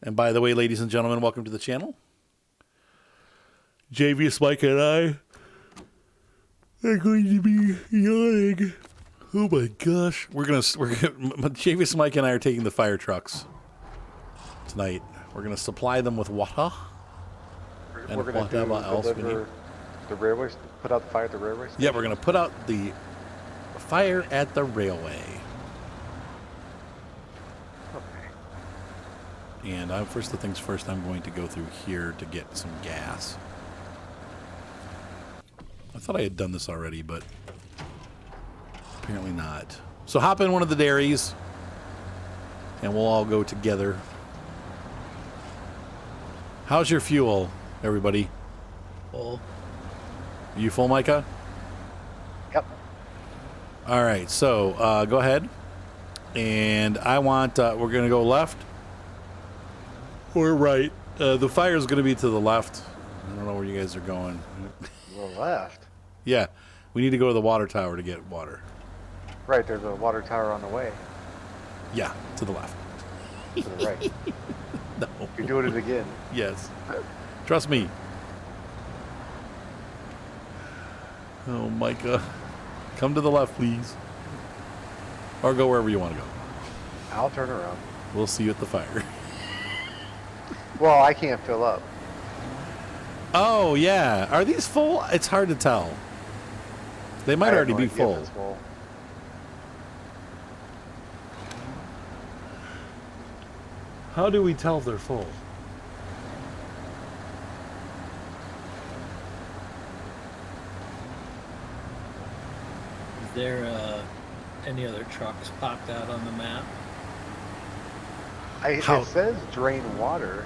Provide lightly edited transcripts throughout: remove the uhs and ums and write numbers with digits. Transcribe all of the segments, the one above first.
And by the way, ladies and gentlemen, welcome to the channel. JVS Mike and I are going to be yawning. Oh my gosh. JVS Mike and I are taking the fire trucks tonight. We're going to supply them with water. We're going to deliver the railway, put out the fire at the railway station? Yeah, we're going to put out the fire at the railway. Okay. And first things first, I'm going to go through here to get some gas. I thought I had done this already, but apparently not. So hop in one of the dairies, and we'll all go together. How's your fuel, everybody? Full. Are you full, Micah? Yep. All right, so go ahead. And I want, we're going to go left or right. The fire is going to be to the left. I don't know where you guys are going. The left? Yeah, we need to go to the water tower to get water. Right, there's a water tower on the way. Yeah, to the left. To the right. No. You're doing it again. Yes. Trust me. Oh, Micah. Come to the left, please. Or go wherever you want to go. I'll turn around. We'll see you at the fire. Well, I can't fill up. Oh, yeah. Are these full? It's hard to tell. They might already be full. It's full. How do we tell if they're full? Is there any other trucks popped out on the map? It says drain water.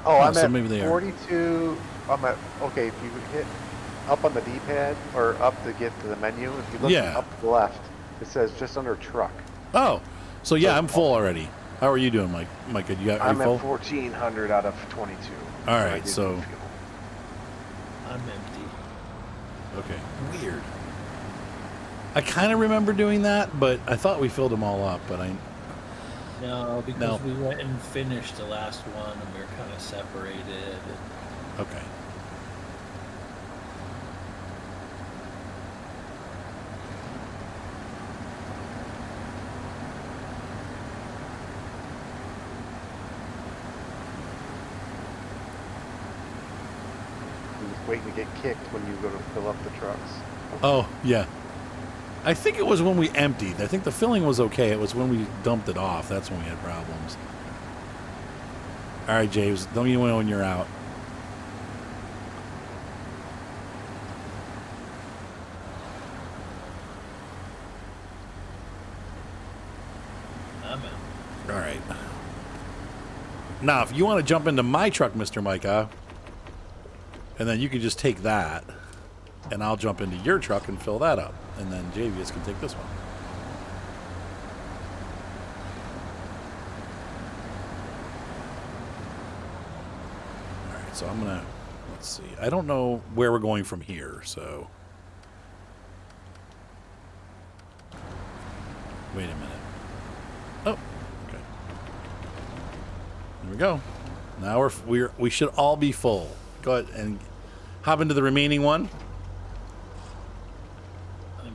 Oh, I'm so at maybe they are. 42. I'm at, okay, if you hit up on the D-pad or up to get to the menu, if you look up to the left, it says just under truck. Oh, so yeah, I'm full already. How are you doing, Mike? Micah, are you I'm full? at 1,400 out of 22. All right, so I'm empty. okay, weird. I kind of remember doing that, but I thought we filled them all up, but No, because we went and finished the last one, and we were kind of separated. Okay. Waiting to get kicked when you go to fill up the trucks. Oh, yeah. I think it was when we emptied. I think the filling was okay. It was when we dumped it off. That's when we had problems. All right, James. Let me know when you're out. I'm out. All right. Now, if you want to jump into my truck, Mr. Micah, and then you can just take that, and I'll jump into your truck and fill that up. And then JVS can take this one. All right, so I'm going to, let's see. I don't know where we're going from here, so. Wait a minute. Oh, okay. There we go. Now we should all be full. Go ahead and hop into the remaining one.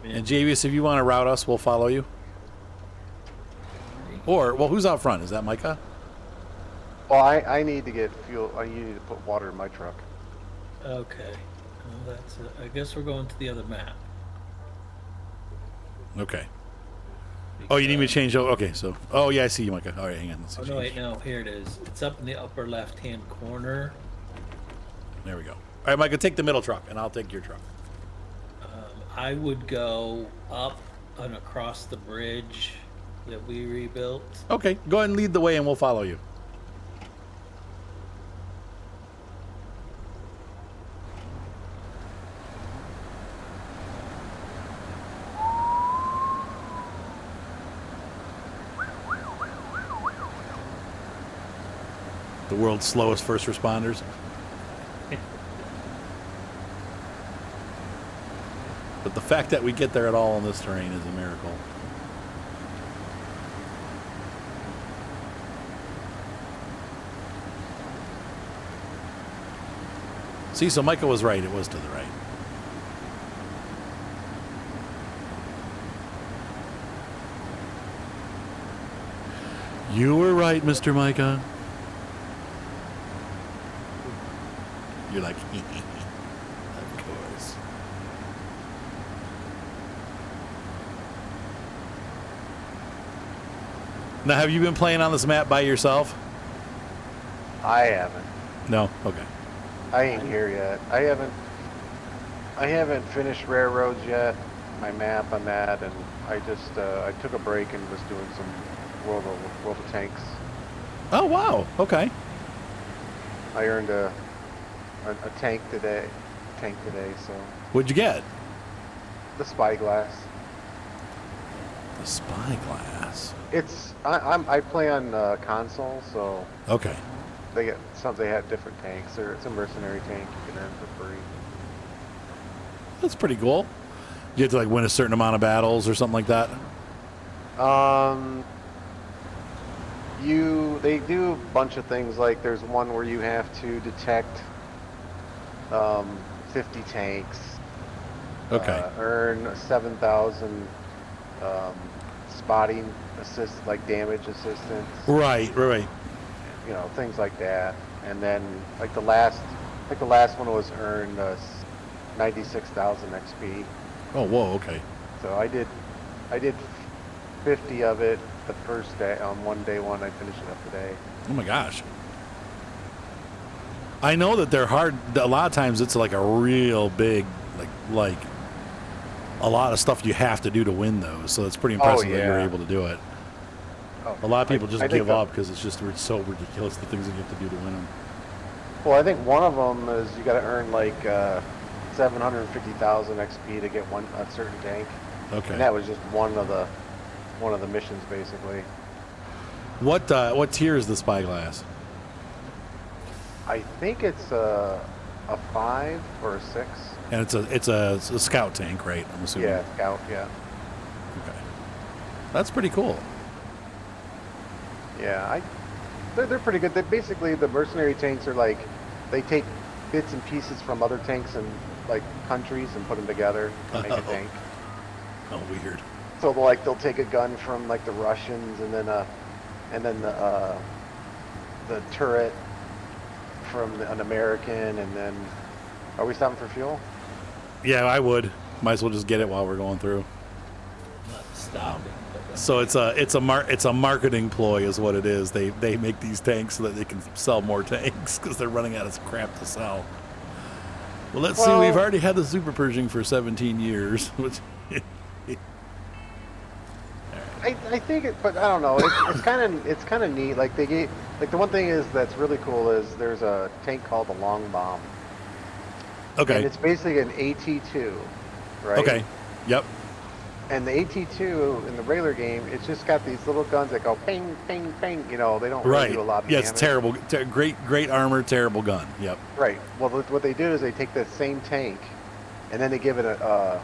And JVS, if you want to route us, we'll follow you. Or, well, who's out front? Is that Micah? Well, I need to get fuel. I need to put water in my truck. Okay. Well, I guess we're going to the other map. Okay. Oh, you need me to change? Okay, so. Oh, yeah, I see you, Micah. All right, hang on. Oh, no, wait, no. Here it is. It's up in the upper left-hand corner. There we go. All right, Micah, take the middle truck, and I'll take your truck. I would go up and across the bridge that we rebuilt. Okay, go ahead and lead the way, and we'll follow you. The world's slowest first responders. But the fact that we get there at all on this terrain is a miracle. See, so Micah was right. It was to the right. You were right, Mr. Micah. You're like, of course. Now, have you been playing on this map by yourself? I haven't. No? Okay. I ain't here yet. I haven't finished Railroads yet. My map on that, and I just I took a break and was doing some World of Tanks. Oh, wow. Okay. I earned a tank today. So What'd you get? the Spyglass. The Spyglass. It's I play on console, so Okay. they have different tanks. It's a mercenary tank you can earn for free. That's pretty cool. You have to like win a certain amount of battles or something like that. They do a bunch of things. Like there's one where you have to detect 50 tanks. Okay. Earn 7,000 spotting assist, like damage assistance. Right. You know, things like that. And then like the last one was earned 96,000 XP. Oh, whoa. Okay. So I did 50 of it the first day on day one. I finished it up today. Oh my gosh. I know that they're hard. A lot of times it's like a real big, like a lot of stuff you have to do to win those. So it's pretty impressive that you're able to do it. Oh, A lot of people just I give think up because it's just so ridiculous the things that you have to do to win them. Well, I think one of them is you got to earn like 750,000 XP to get a certain tank. Okay. And that was just one of the missions, basically. What tier is the Spyglass? I think it's a 5 or a 6. And it's a scout tank, right? I'm assuming. Yeah, scout. Yeah. Okay. That's pretty cool. Yeah, they're pretty good. Basically, the mercenary tanks are like, they take bits and pieces from other tanks and like countries and put them together to make a tank. Oh, weird. So they'll take a gun from like the Russians and then the turret from an American, and then are we stopping for fuel? Yeah, I would. Might as well just get it while we're going through. Not stopping. So it's a marketing ploy, is what it is. They make these tanks so that they can sell more tanks because they're running out of crap to sell. Well, let's see. We've already had the Super Pershing for 17 years. Which I think it, but I don't know. It's kind of neat. Like the one thing is that's really cool is there's a tank called the Long Bomb. Okay. And it's basically an AT-2, right? Okay. Yep. And the AT-2 in the regular game, it's just got these little guns that go ping, ping, ping. You know, they don't really do a lot of damage. Yeah, it's terrible. Great armor, terrible gun. Yep. Right. Well, what they do is they take that same tank, and then they give it a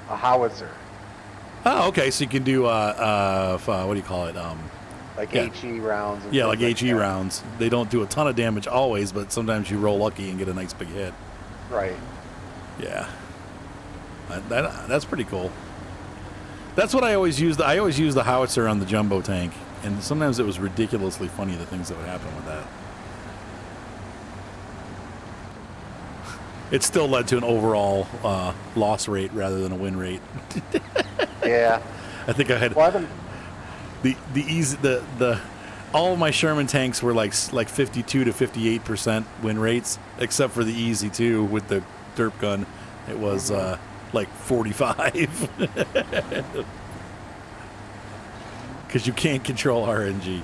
howitzer. Oh, okay. So you can do what do you call it? Like yeah. HE rounds. And Yeah, like HE that. rounds. They don't do a ton of damage always, but sometimes you roll lucky and get a nice big hit. Right. Yeah. That's pretty cool. That's what I always used. I always used the howitzer on the jumbo tank, and sometimes it was ridiculously funny the things that would happen with that. It still led to an overall loss rate rather than a win rate. Yeah. I think I had all of my Sherman tanks were like 52 to 58% win rates, except for the Easy 2 with the derp gun. It was like 45 because you can't control RNG.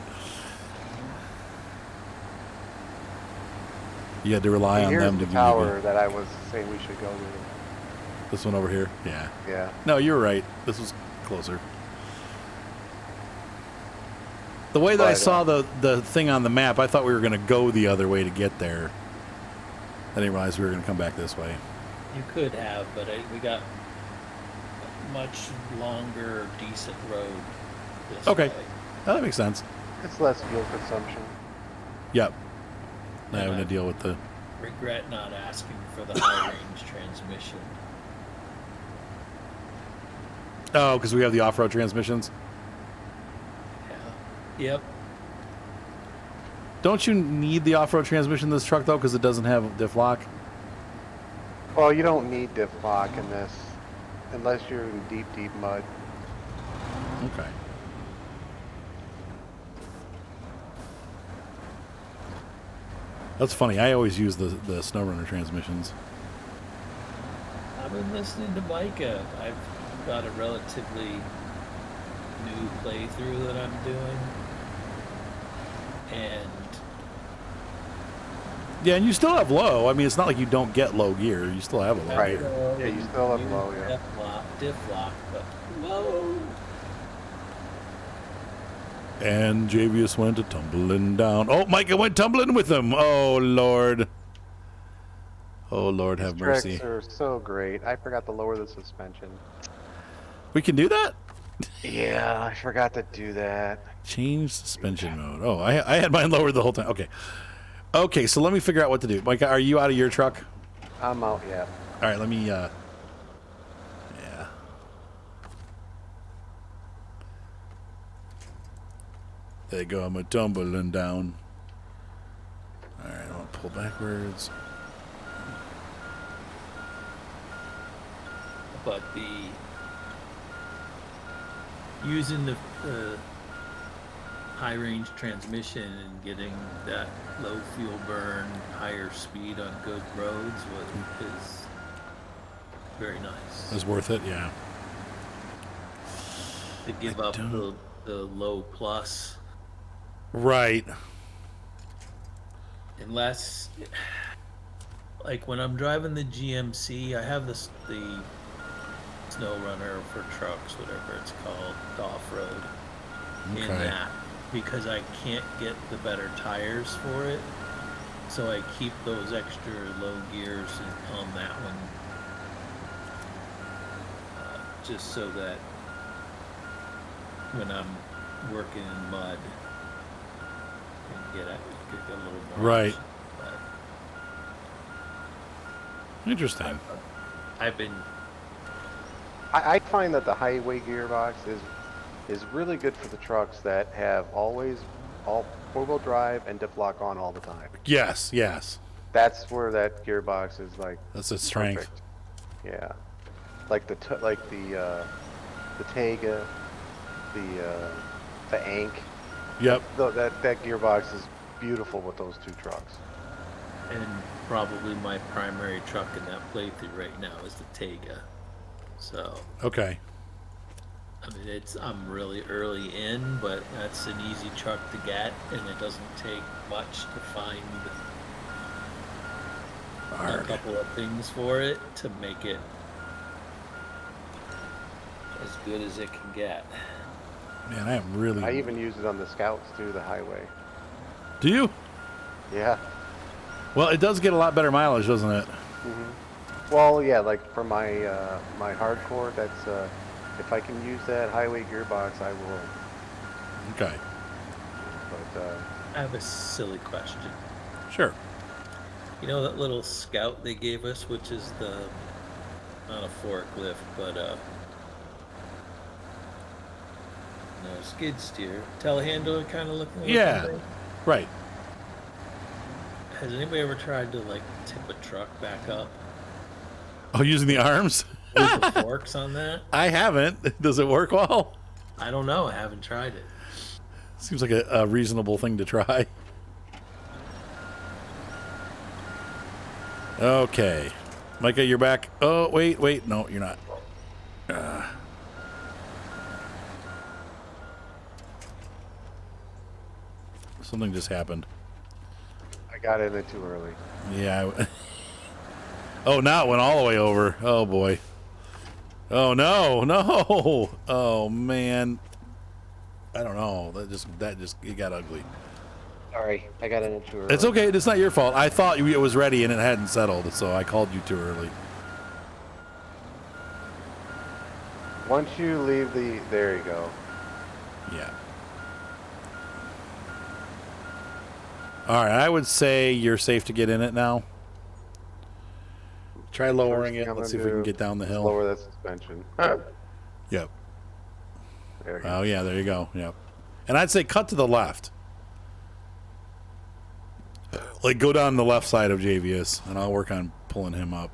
You had to rely on them to the give tower you that I was saying we should go to. this one over here. Yeah. Yeah. No, you were right. This was closer. The way that I saw the thing on the map, I thought we were going to go the other way to get there. I didn't realize we were going to come back this way. You could have, but we got a much longer, decent road this Okay. way. Oh, that makes sense. It's less fuel consumption. Yep. Not having to deal with the regret not asking for the high range transmission. Oh, because we have the off-road transmissions. Yeah. Yep. Don't you need the off-road transmission in this truck though, because it doesn't have diff lock? Well, you don't need diff lock in this, unless you're in deep, deep mud. Okay. That's funny. I always use the Snowrunner transmissions. I've been listening to Micah. I've got a relatively new playthrough that I'm doing. And Yeah, and you still have low. I mean, it's not like you don't get low gear. You still have a low Right. gear. Yeah, you still have low, yeah. Diff lock, but low. And Javius went a tumbling down. Oh, Micah went tumbling with him. Oh, Lord. Oh, Lord, have These mercy. tricks are so great. I forgot to lower the suspension. We can do that? Yeah, I forgot to do that. Change suspension mode. Oh, I had mine lowered the whole time. Okay. Okay, so let me figure out what to do. Micah, are you out of your truck? I'm out, yeah. All right, let me, yeah. There you go. I'm a tumbling down. All right, I'm going to pull backwards. But using the high range transmission and getting that low fuel burn, higher speed on good roads is very nice. It's worth it, yeah. To give up the low plus. Right. Unless, like when I'm driving the GMC, I have the Snowrunner for trucks, whatever it's called, off-road, in that, because I can't get the better tires for it, so I keep those extra low gears on that one, just so that when I'm working in mud, I can get a little more. Right. Action, Interesting. I've been. I find that the highway gearbox is really good for the trucks that have all four-wheel drive and diff lock on all the time. Yes, yes. That's where that gearbox is like. That's its strength. Perfect. Yeah, like the Tega, the Ank. Yep. That gearbox is beautiful with those two trucks. And probably my primary truck in that playthrough right now is the Tega. So, Okay. I mean, I'm really early in, but that's an easy truck to get, and it doesn't take much to find a couple of things for it to make it as good as it can get. Man, I am really... I even use it on the Scouts too, the highway. Do you? Yeah. Well, it does get a lot better mileage, doesn't it? Mm-hmm. Well, yeah, like for my my hardcore, that's if I can use that highway gearbox, I will. Okay. But I have a silly question. Sure. You know that little Scout they gave us, which is not a forklift, but skid steer, telehandler kind of looking. Yeah. Thing? Right. Has anybody ever tried to like tip a truck back up? Oh, using the arms? With the forks on that? I haven't. Does it work well? I don't know. I haven't tried it. Seems like a reasonable thing to try. Okay. Micah, you're back. Oh, wait. No, you're not. Something just happened. I got in it too early. Yeah. Oh, now it went all the way over. Oh, boy. Oh, no. Oh, man. I don't know. That just it got ugly. Sorry, I got in it too early. It's okay. It's not your fault. I thought it was ready and it hadn't settled, so I called you too early. Once you leave there you go. Yeah. All right. I would say you're safe to get in it now. Try lowering First it. thing I'm Let's see if gonna we can do get down the is hill. Lower that suspension. Yep. There we go. Oh, yeah, there you go. Yep. And I'd say cut to the left. Like, go down the left side of Javius, and I'll work on pulling him up.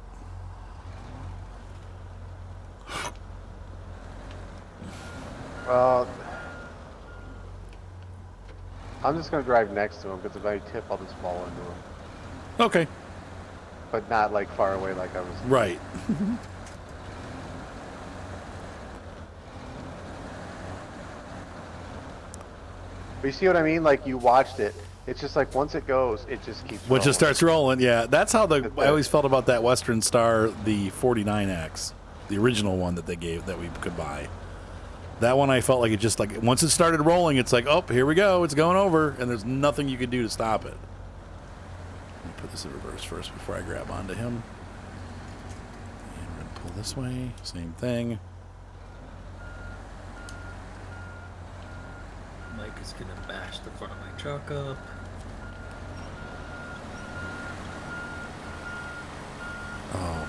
I'm just gonna drive next to him because if I tip, I'll just fall into him. Okay. But not like far away like I was. Right. But you see what I mean? Like you watched it. It's just like once it goes, it just keeps. Once it rolling. starts rolling, yeah. That's how I always felt about that Western Star, the 49X, the original one that they gave that we could buy. That one I felt like it just like once it started rolling, it's like, oh, here we go, it's going over, and there's nothing you could do to stop it. Let me put this in reverse first before I grab onto him. And we're gonna pull this way, same thing. Mike is gonna bash the front of my truck up. Oh,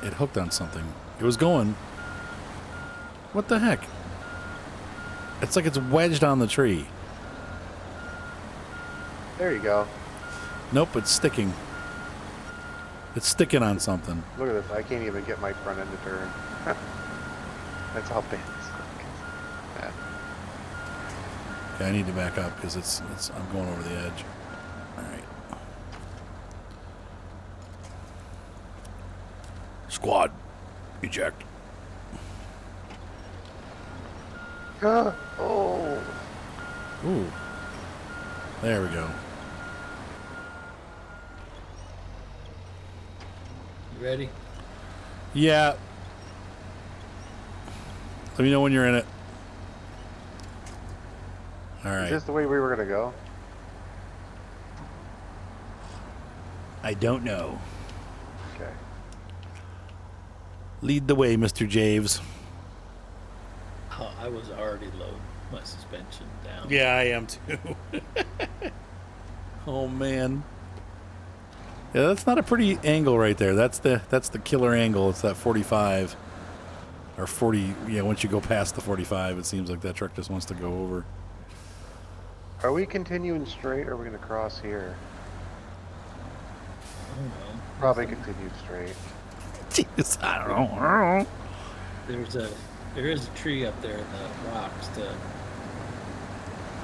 it hooked on something. It was going. What the heck? It's like it's wedged on the tree. There you go. Nope, it's sticking. It's sticking on something. Look at this. I can't even get my front end to turn. That's how bad it's like. Yeah. Okay, I need to back up because I'm going over the edge. All right. Squad, eject. Oh. Ooh. There we go. You ready? Yeah. Let me know when you're in it. All Is right. this the way we were gonna go? I don't know. Okay. Lead the way, Mr. Javes. Oh, I was already loading my suspension down. Yeah, I am too. Oh man. Yeah, that's not a pretty angle right there. That's the killer angle. It's that 45 or 40. Yeah, once you go past the 45, it seems like that truck just wants to go over. Are we continuing straight or are we gonna cross here? I don't know. Probably continue straight. Jeez, I don't know. There is a tree up there in the rocks to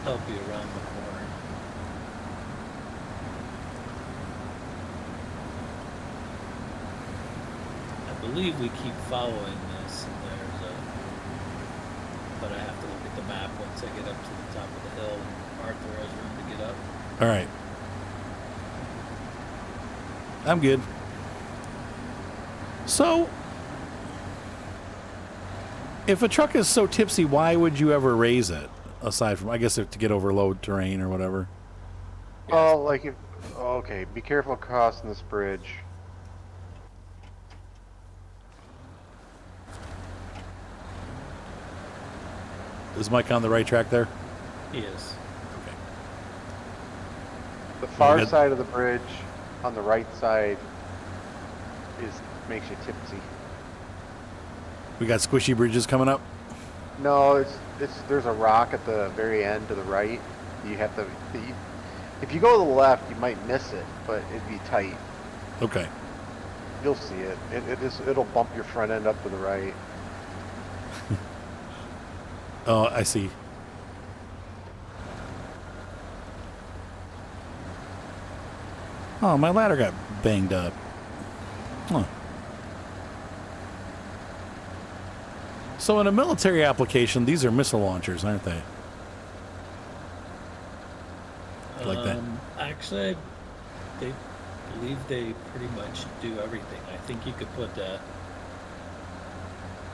help you around the corner. I believe we keep following this, and but I have to look at the map once I get up to the top of the hill and Arthur has room to get up. All right. I'm good. So, if a truck is so tipsy, why would you ever raise it? Aside from, I guess, to get over low terrain or whatever. Oh, like if. Okay, be careful crossing this bridge. Is Mike on the right track there? He is. Okay. The far good. side of the bridge, on the right side, makes you tipsy. We got squishy bridges coming up. No, there's a rock at the very end to the right. You have to. If you go to the left, you might miss it, but it'd be tight. Okay. You'll see it. It'll bump your front end up to the right. Oh, I see. Oh, my ladder got banged up. Huh. So in a military application, these are missile launchers, aren't they? Like that? Actually, they believe they pretty much do everything. I think you could put the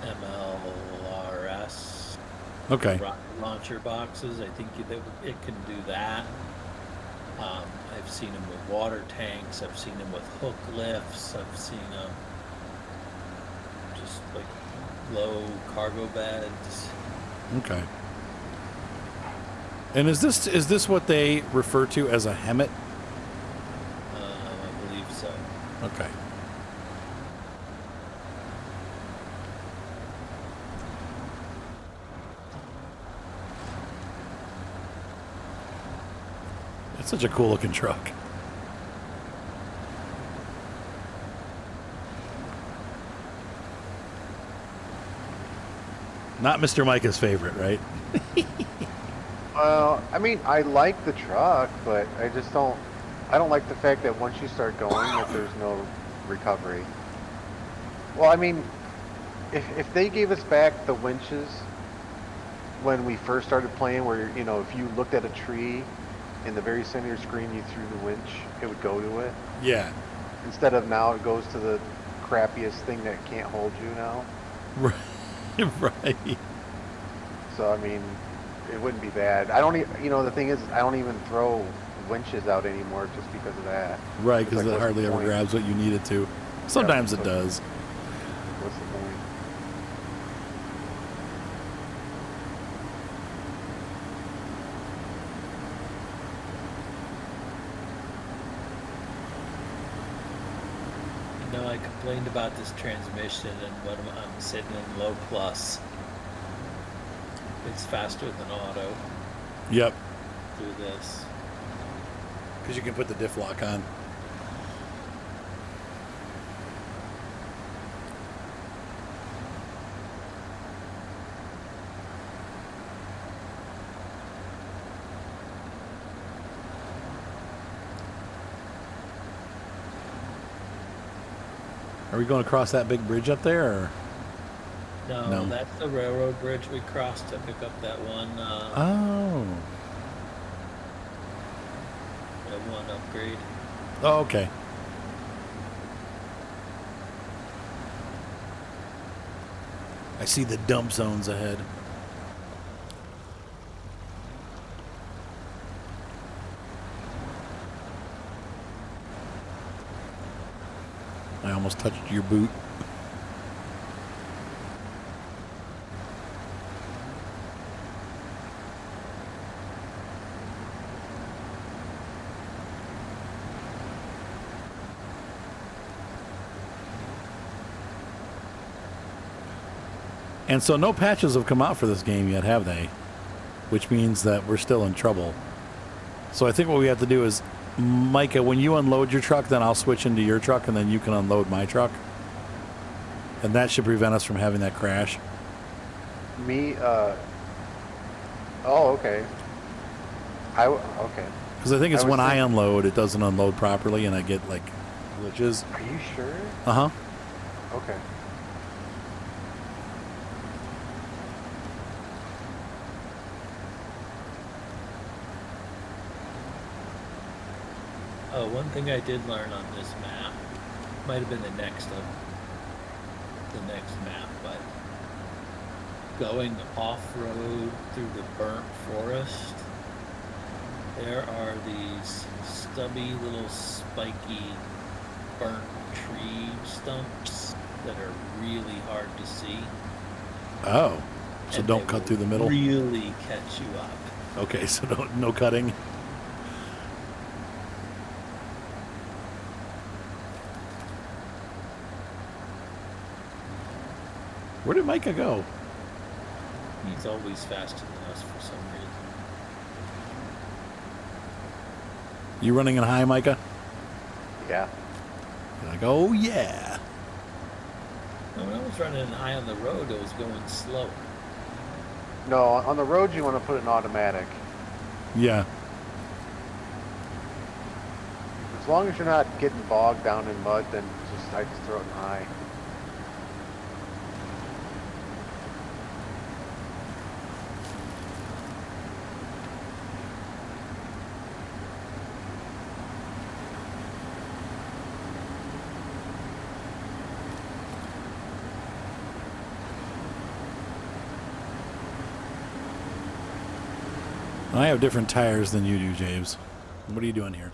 MLRS Okay. rocket launcher boxes. I think it can do that. I've seen them with water tanks. I've seen them with hook lifts. I've seen them just like low cargo beds. Okay. And is this what they refer to as a HEMT? I believe so. Okay. It's such a cool looking truck. Not Mr. Micah's favorite, right? Well, I mean, I like the truck, but I just don't. I don't like the fact that once you start going, that there's no recovery. Well, I mean, if they gave us back the winches when we first started playing, where you know, if you looked at a tree in the very center of your screen, you threw the winch, it would go to it. Yeah. Instead of now, it goes to the crappiest thing that can't hold you now. Right. Right. So I mean, it wouldn't be bad. I don't, you know, the thing is, I don't even throw winches out anymore just because of that. Right, because like, it hardly ever grabs what you need it to. Sometimes it does. What's the point? You know, I complained about this transmission, and when I'm sitting in low plus, it's faster than auto Yep. through this. Because you can put the diff lock on. Are we going across that big bridge up there? Or? No, No. that's the railroad bridge we crossed to pick up that one. Oh. That one upgrade. Oh, okay. I see the dump zones ahead. I almost touched your boot. And so no patches have come out for this game yet, have they? Which means that we're still in trouble. So I think what we have to do is, Micah, when you unload your truck, then I'll switch into your truck, and then you can unload my truck. And that should prevent us from having that crash. Me, oh, okay. Okay. Because I think it's I was when I thinking- unload, it doesn't unload properly, and I get, like, glitches. Are you sure? Uh-huh. Okay. Oh, one thing I did learn on this map, might have been the next map, but going off-road through the burnt forest, there are these stubby little spiky burnt tree stumps that are really hard to see. Oh. So and don't they cut will through the middle? Really catch you up. Okay, so no cutting. Where did Micah go? He's always faster than us for some reason. You running in high, Micah? Yeah. You're like, oh yeah. Now, when I was running high on the road, it was going slower. No, on the road you want to put it in automatic. Yeah. As long as you're not getting bogged down in mud, then I just throw it in high. I have different tires than you do, James. What are you doing here?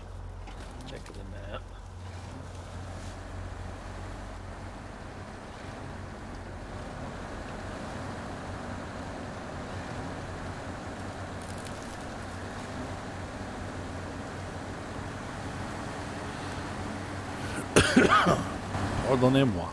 Check the map. Pardonnez-moi.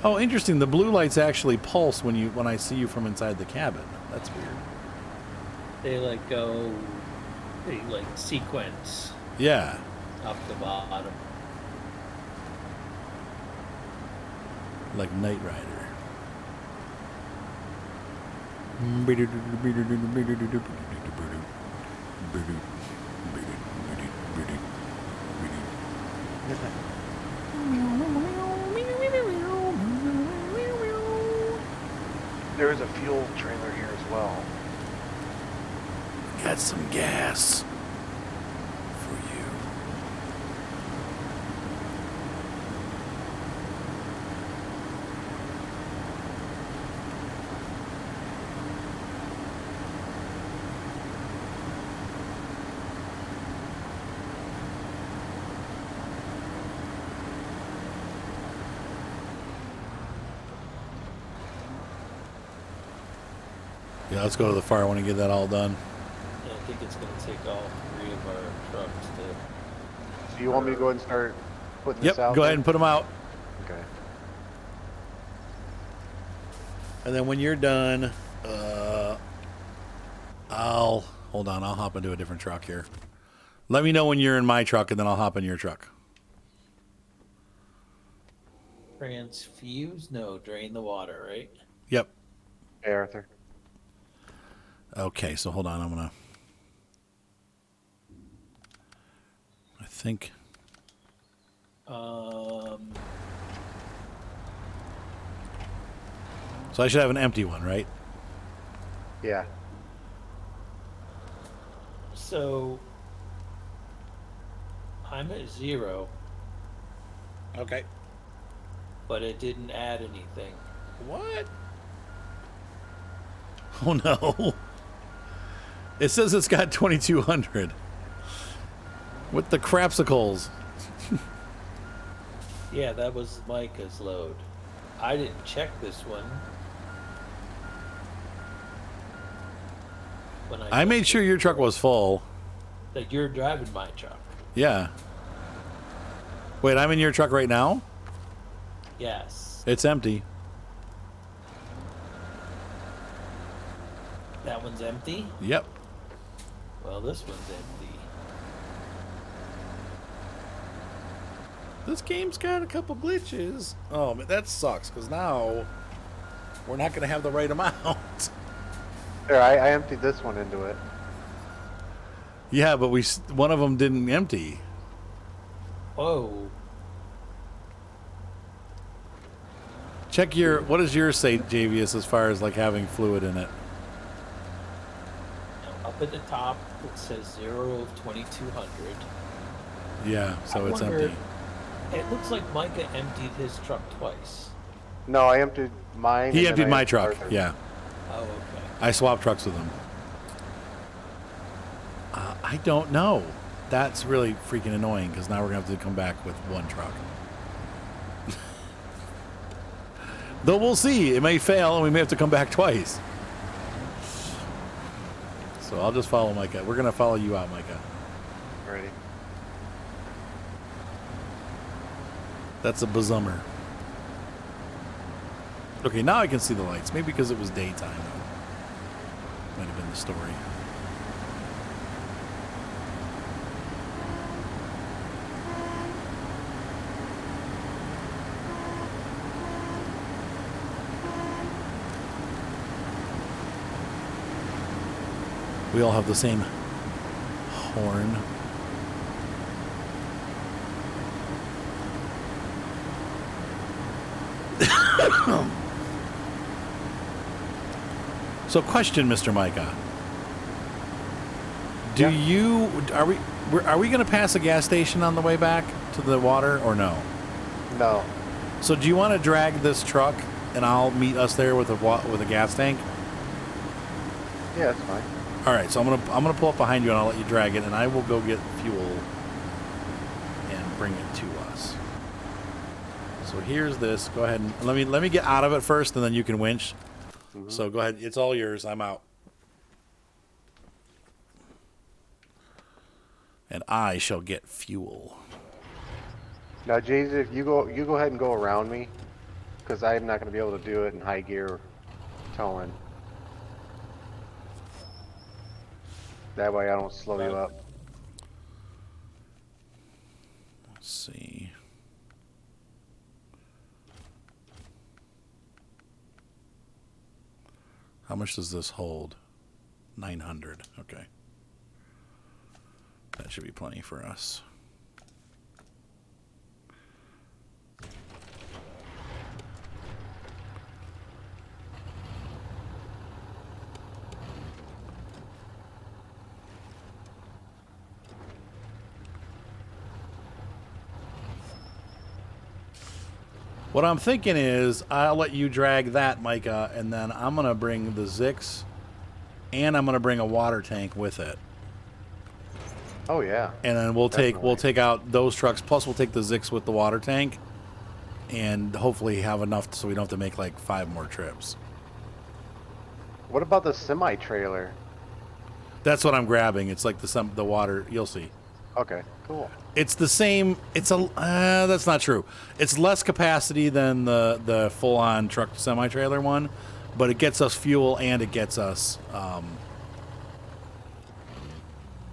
Oh, interesting. The blue lights actually pulse when I see you from inside the cabin. That's weird. They like sequence Yeah. up the bottom. Like Knight Rider. There is a fuel trailer here as well. Got some gas for you. Yeah, let's go to the fire when we get that all done. Yeah, I think it's going to take all 3 of our trucks to. So you want me to go ahead and start putting Yep, this out? go then? ahead and put them out. Okay. And then when you're done, I'll hop into a different truck here. Let me know when you're in my truck, and then I'll hop in your truck. Transfuse? No, drain the water, right? Yep. Hey, Arthur. Okay, so hold on. I think. So I should have an empty one, right? Yeah. So I'm at 0, Okay. but it didn't add anything. What? Oh no. It says it's got 2,200. With the crapsicles. Yeah, that was Micah's load. I didn't check this one. When I made sure your truck was full. that you're driving my truck. Yeah. Wait, I'm in your truck right now? Yes. It's empty. That one's empty? Yep. Well, this one's empty. This game's got a couple glitches. Oh, man, that sucks, because now we're not going to have the right amount. There, I emptied this one into it. Yeah, but one of them didn't empty. Oh, Check what does yours say, JVS, as far as like having fluid in it? no, up at the top it says 0 of 2,200. Yeah, so I it's wonder- empty. It looks like Micah emptied his truck twice. No, I emptied mine. He and then emptied I my emptied truck. Arthur's. Yeah. Oh, okay. I swapped trucks with him. I don't know. That's really freaking annoying because now we're going to have to come back with one truck. Though we'll see. It may fail and we may have to come back twice. So I'll just follow Micah. We're going to follow you out, Micah. Ready. That's a bazummer. Okay, now I can see the lights. Maybe because it was daytime. Might have been the story. We all have the same horn. So, question, Mr. Micah. Are we going to pass a gas station on the way back to the water or no? No. So, do you want to drag this truck and I'll meet us there with a gas tank? Yeah, that's fine. All right, so I'm gonna pull up behind you and I'll let you drag it, and I will go get fuel and bring it to us. So here's this. Go ahead and let me get out of it first, and then you can winch. Mm-hmm. So go ahead. It's all yours. I'm out, and I shall get fuel. Now, Jason, if you go ahead and go around me, because I'm not going to be able to do it in high gear towing. That way I don't slow you up. Let's see. How much does this hold? 900. Okay. That should be plenty for us. What I'm thinking is I'll let you drag that, Micah, and then I'm going to bring the Zix, and I'm going to bring a water tank with it. Oh yeah. And then we'll take out those trucks, plus we'll take the Zix with the water tank, and hopefully have enough so we don't have to make like 5 more trips. What about the semi-trailer? That's what I'm grabbing. It's like the water. You'll see. Okay, cool. It's the same. It's a. That's not true. It's less capacity than the full-on truck semi-trailer one, but it gets us fuel and it gets us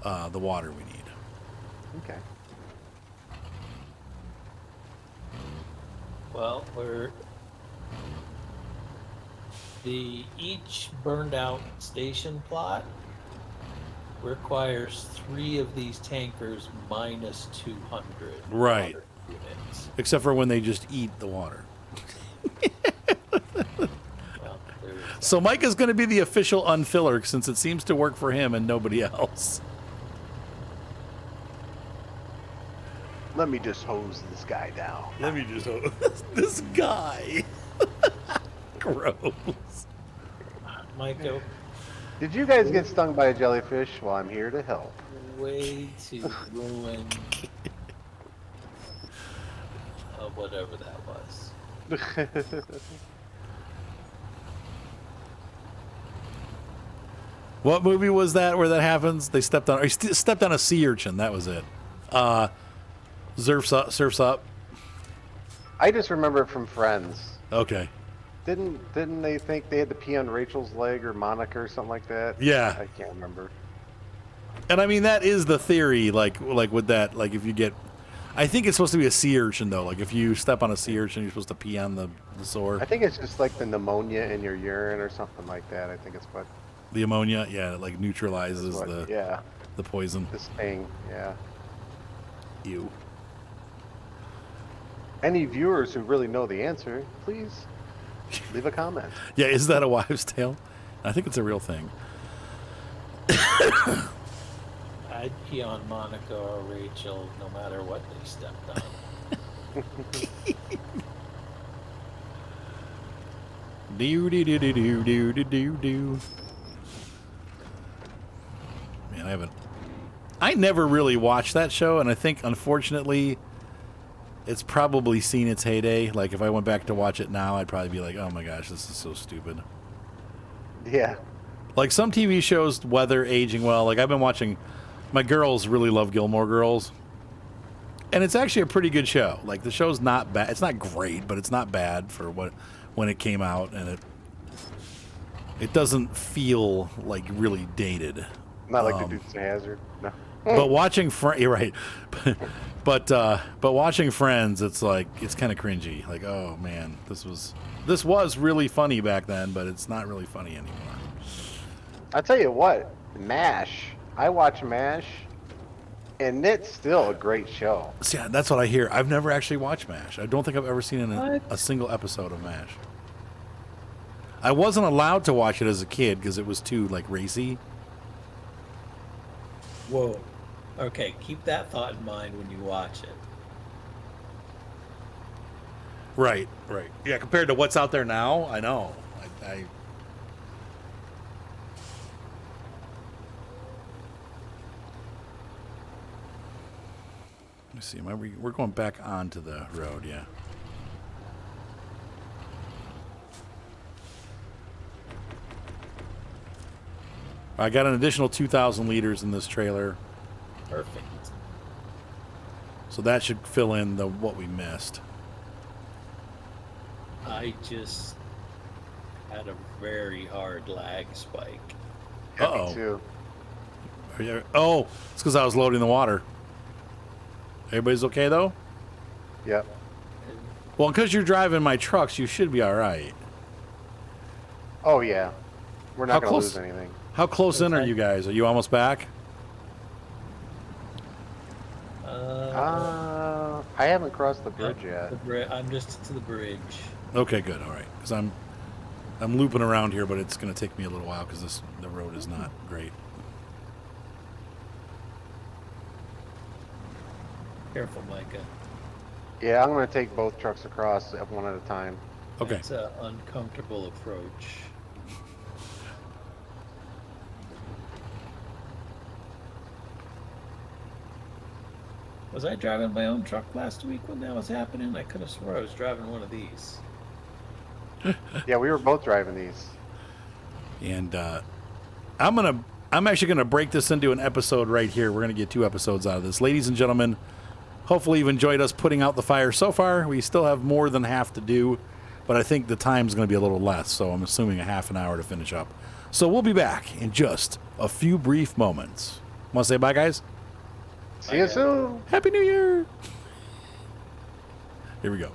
the water we need. Okay. Well, each burned out station plot requires 3 of these tankers minus 200 Right. water units. Except for when they just eat the water. Well, So Mike is going to be the official unfiller since it seems to work for him and nobody else. Let me just hose this guy down. Let me just this guy. Gross. Michael, Did you guys get stung by a jellyfish? Well, I'm here to help. way to ruin whatever that was. What movie was that where that happens? They stepped on a sea urchin. That was it. Surf's up. I just remember it from Friends. Okay. Didn't they think they had to pee on Rachel's leg or Monica or something like that? Yeah. I can't remember. And I mean that is the theory. Like with that, like if you get, I think it's supposed to be a sea urchin though. Like if you step on a sea urchin, you're supposed to pee on the sore. I think it's just like the pneumonia in your urine or something like that. I think it's what. The ammonia, yeah, it like neutralizes Yeah. the poison. The sting, yeah. Ew. Any viewers who really know the answer, please leave a comment. Yeah, is that a wives' tale? I think it's a real thing. I'd pee on Monica or Rachel no matter what they stepped on. Do. Man, I never really watched that show, and I think, unfortunately, it's probably seen its heyday. Like, if I went back to watch it now, I'd probably be like, oh my gosh, this is so stupid. Yeah. Like, some TV shows weather aging well. Like, I've been watching, my girls really love Gilmore Girls, and it's actually a pretty good show. Like, the show's not bad. It's not great, but it's not bad for when it came out, and it doesn't feel, like, really dated. Not like the Dukes of Hazzard. No. But watching you're right. but watching Friends, it's like it's kind of cringy. Like, oh man, this was really funny back then, but it's not really funny anymore. I tell you what, MASH. I watch MASH, and it's still a great show. See, that's what I hear. I've never actually watched MASH. I don't think I've ever seen What? a single episode of MASH. I wasn't allowed to watch it as a kid because it was too like racy. Whoa. Okay, keep that thought in mind when you watch it. Right. Yeah, compared to what's out there now, I know. I let me see. We're going back onto the road, yeah. I got an additional 2,000 liters in this trailer. Perfect. So that should fill in what we missed. I just had a very hard lag spike. Yeah, Uh-oh. me too. Oh, it's because I was loading the water. Everybody's okay, though? Yep. Well, because you're driving my trucks, you should be all right. Oh, yeah. We're How not going to close- lose anything. How close in are you guys? Are you almost back? I haven't crossed the bridge yet. I'm just to the bridge. Okay, good. All right. Because I'm looping around here, but it's going to take me a little while because the road is not great. Careful, Micah. Yeah, I'm going to take both trucks across one at a time. Okay. It's an uncomfortable approach. Was I driving my own truck last week when that was happening? I could have swore I was driving one of these. Yeah, we were both driving these. And I'm actually gonna break this into an episode right here. We're gonna get 2 episodes out of this, ladies and gentlemen. Hopefully you've enjoyed us putting out the fire so far. We still have more than half to do, but I think the time's gonna be a little less. So I'm assuming a half an hour to finish up. So we'll be back in just a few brief moments. Want to say bye, guys? See you soon. Happy New Year! Here we go.